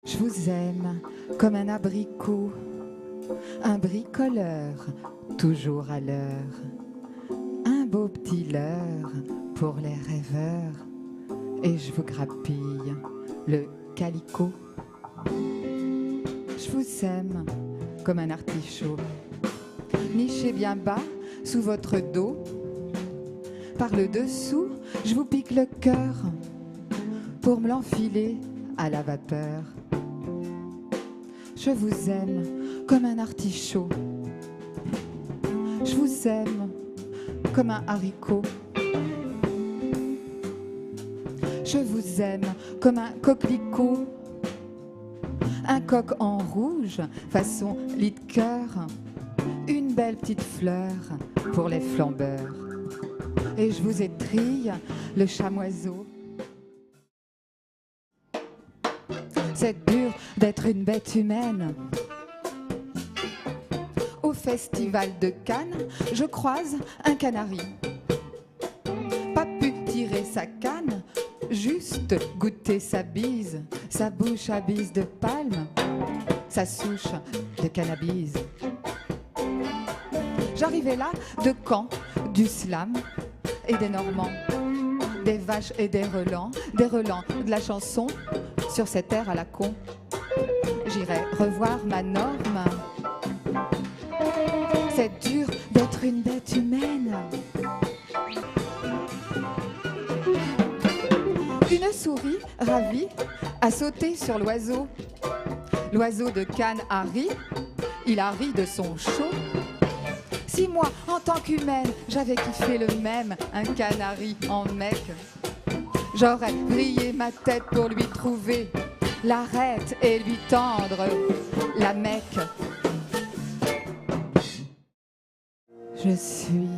Je vous aime comme un abricot, un bricoleur, toujours à l'heure, un beau petit leurre pour les rêveurs, et je vous grappille le calicot. Je vous aime comme un artichaut, niché bien bas sous votre dos. Par le dessous, je vous pique le cœur pour me l'enfiler à la vapeur. Je vous aime comme un artichaut. Je vous aime comme un haricot. Je vous aime comme un coquelicot. Un coq en rouge, façon lit de cœur. Une belle petite fleur pour les flambeurs. Et je vous étrille le chamoiseau. C'est dur d'être une bête humaine. Au festival de Cannes, je croise un canari. Pas pu tirer sa canne, juste goûter sa bise, sa bouche à bise de palme, sa souche de cannabis. J'arrivais là de Caen, du slam et des Normands, des vaches et des relents, de la chanson sur cette air à la con. J'irai revoir ma norme. C'est dur d'être une bête humaine. Une souris ravie a sauté sur l'oiseau. L'oiseau de Cannes a ri, il a ri de son chaud. Si moi, en tant qu'humaine, j'avais kiffé le même, un canari en mec, j'aurais brillé ma tête pour lui trouver l'arête et lui tendre la mecque. Je suis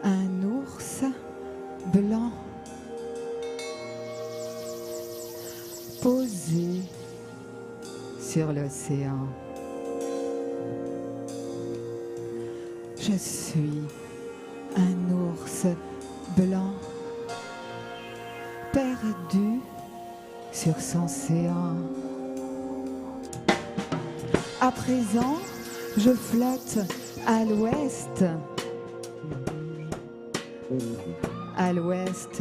un ours blanc posé sur l'océan. Je suis un ours blanc perdu sur son séant. À présent, je flotte à l'ouest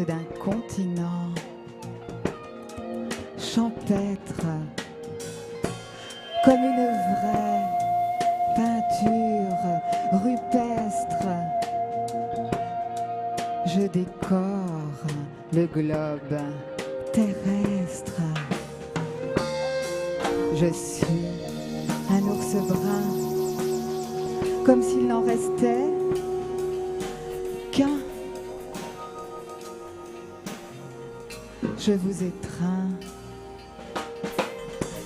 d'un continent champêtre, comme une vraie peinture rupestre. Je décore le globe terrestre. Je suis un ours brun, comme s'il n'en restait qu'un. Je vous étreins,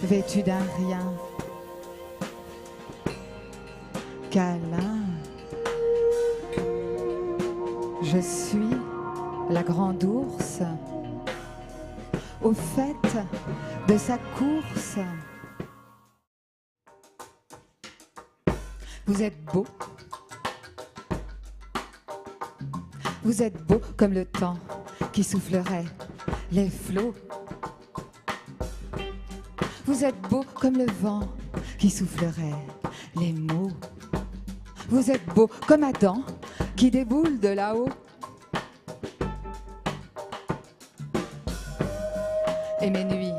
vêtu d'un rien, câlin. Je suis la grande ours, au fait de sa course. Vous êtes beau. Vous êtes beau comme le temps qui soufflerait les flots. Vous êtes beau comme le vent qui soufflerait les mots. Vous êtes beau comme Adam qui déboule de là-haut. Et mes nuits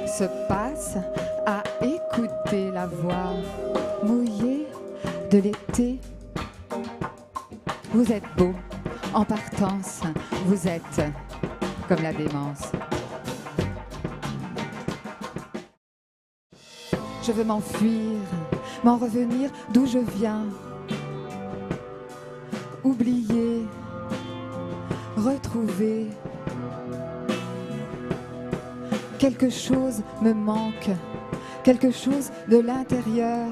se passent à écouter la voix mouillée de l'été. Vous êtes beau en partance, vous êtes comme la démence. Je veux m'enfuir, m'en revenir d'où je viens. Oublier, retrouver. Quelque chose me manque, quelque chose de l'intérieur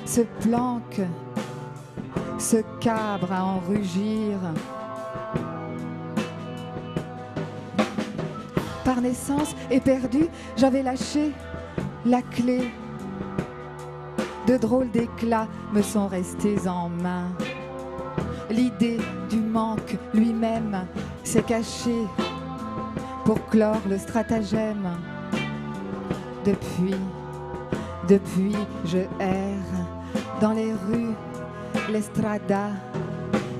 se planque, se cabre à en rugir. Par naissance éperdue, j'avais lâché la clé. De drôles d'éclats me sont restés en main. L'idée du manque lui-même s'est cachée pour clore le stratagème. Depuis, je erre dans les rues, les stradas,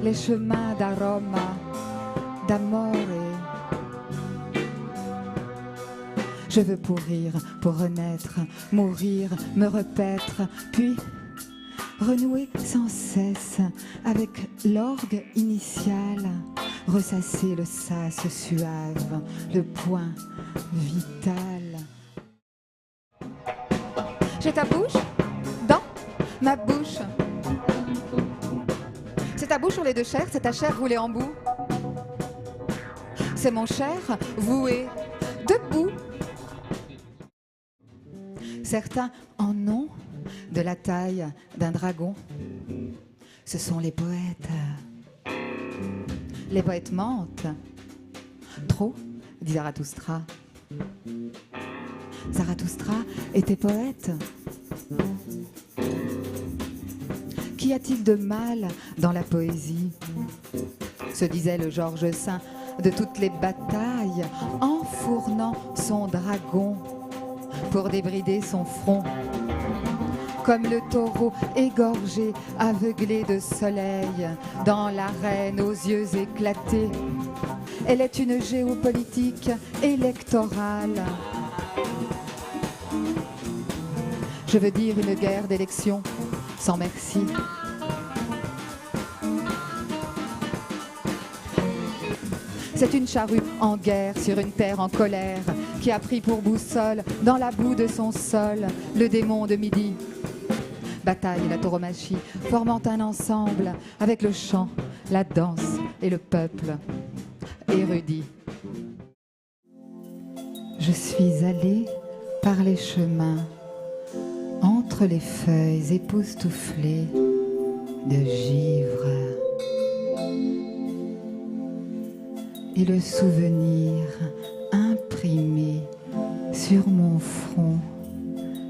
les chemins d'aroma, d'amore. Je veux pourrir pour renaître, mourir, me repaître, puis renouer sans cesse avec l'orgue initial, ressasser le sas suave, le point vital. J'ai ta bouche dans ma bouche. C'est ta bouche sur les deux chairs, c'est ta chair roulée en bout. C'est mon cher voué debout. Certains en ont de la taille d'un dragon. Ce sont les poètes. Les poètes mentent. Trop, dit Zarathustra. Zarathustra était poète. Qu'y a-t-il de mal dans la poésie? Se disait le Georges Saint de toutes les batailles, enfournant son dragon pour débrider son front. Comme le taureau égorgé, aveuglé de soleil, dans l'arène aux yeux éclatés. Elle est une géopolitique électorale. Je veux dire une guerre d'élection, sans merci. C'est une charrue en guerre sur une terre en colère qui a pris pour boussole, dans la boue de son sol, le démon de midi. Bataille et la tauromachie, formant un ensemble avec le chant, la danse et le peuple érudit. Je suis allée par les chemins, entre les feuilles époustouflées de givre. Et le souvenir imprimé sur mon front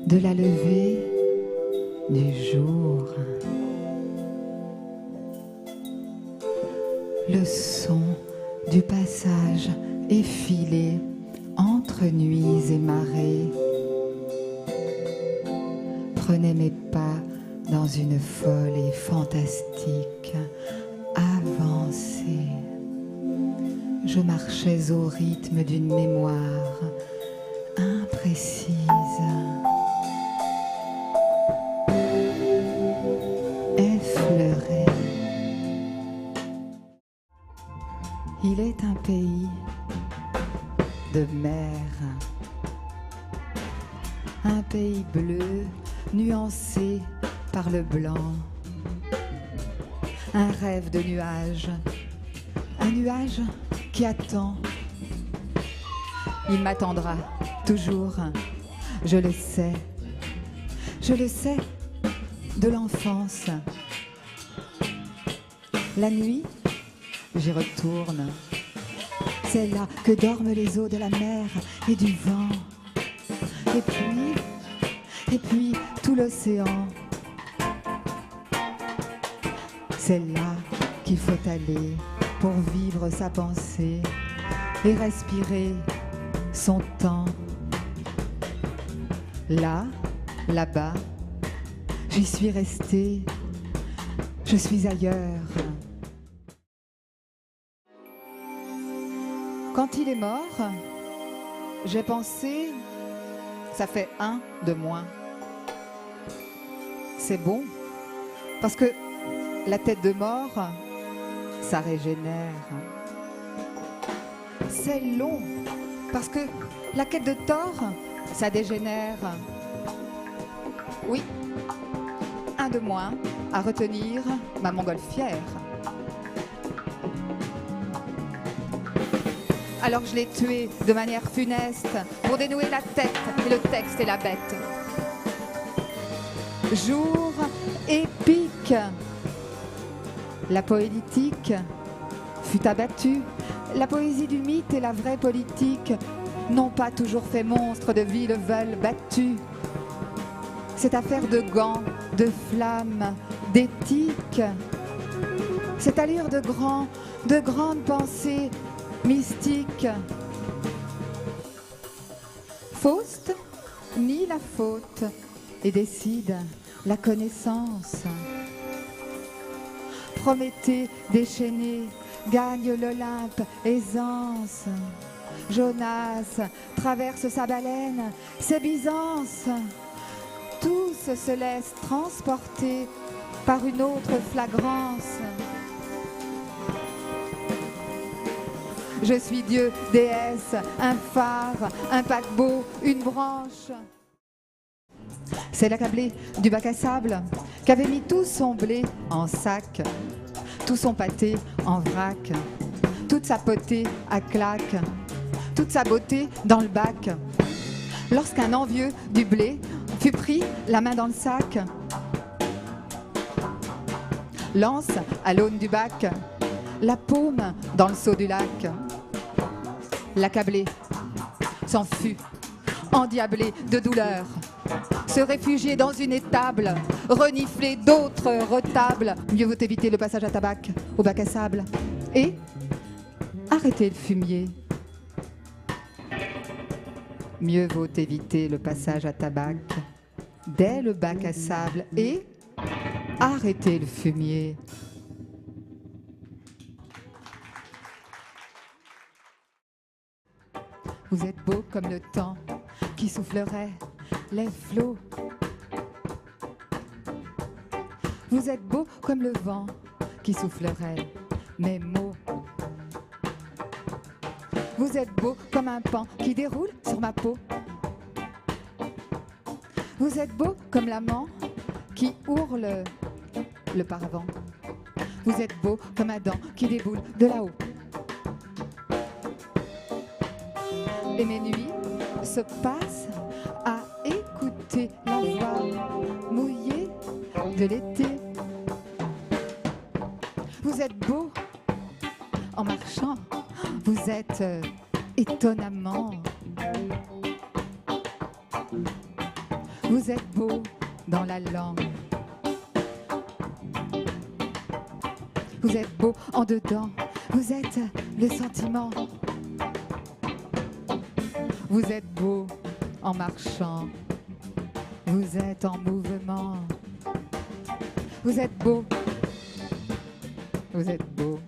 de la levée du jour. Le son du passage effilé entre nuits et marées prenait mes pas dans une folle et fantastique avancée. Je marchais au rythme d'une mémoire imprécise. Effleurée. Il est un pays de mer, un pays bleu nuancé par le blanc, un rêve de nuages, un nuage qui attend. Il m'attendra toujours, je le sais de l'enfance. La nuit, j'y retourne. C'est là que dorment les eaux de la mer et du vent. Et puis tout l'océan. C'est là qu'il faut aller pour vivre sa pensée et respirer son temps. Là, là-bas, j'y suis restée, je suis ailleurs. Quand il est mort, j'ai pensé, ça fait un de moins. C'est bon, parce que la tête de mort, ça régénère. C'est long, parce que la quête de tort, ça dégénère. Oui, un de moins à retenir ma montgolfière. Alors je l'ai tué de manière funeste pour dénouer la tête et le texte et la bête. Jour épique. La poétique fut abattue. La poésie du mythe et la vraie politique n'ont pas toujours fait monstre de villes veulent battues. Cette affaire de gants, de flammes, d'éthique, cette allure de grandes pensées mystiques. Faust nie la faute et décide la connaissance. Prométhée déchaîné gagne l'Olympe aisance. Jonas traverse sa baleine, ses Byzances. Tous se laissent transporter par une autre flagrance. Je suis Dieu, déesse, un phare, un paquebot, une branche. C'est l'accablé du bac à sable qu'avait mis tout son blé en sac, tout son pâté en vrac, toute sa potée à claque, toute sa beauté dans le bac. Lorsqu'un envieux du blé fut pris la main dans le sac, lance à l'aune du bac, la paume dans le seau du lac. L'accablé s'en fut, endiablé de douleur, se réfugier dans une étable, renifler d'autres retables. Mieux vaut éviter le passage à tabac au bac à sable et arrêter le fumier. Mieux vaut éviter le passage à tabac dès le bac à sable et arrêter le fumier. Vous êtes beau comme le temps qui soufflerait les flots. Vous êtes beau comme le vent qui soufflerait mes mots. Vous êtes beau comme un pan qui déroule sur ma peau. Vous êtes beau comme l'amant qui ourle le paravent. Vous êtes beau comme Adam qui déboule de là-haut. Et mes nuits se passent à écouter la voix mouillée de l'été. Vous êtes beau en marchant, vous êtes étonnamment. Vous êtes beau dans la langue. Vous êtes beau en dedans, vous êtes le sentiment. Vous êtes beau en marchant, vous êtes en mouvement. Vous êtes beau, vous êtes beau.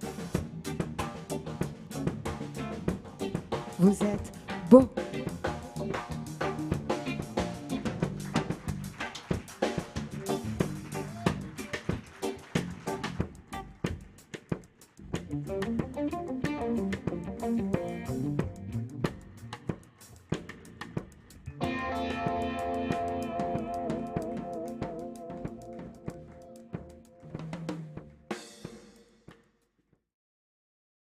Vous êtes beau.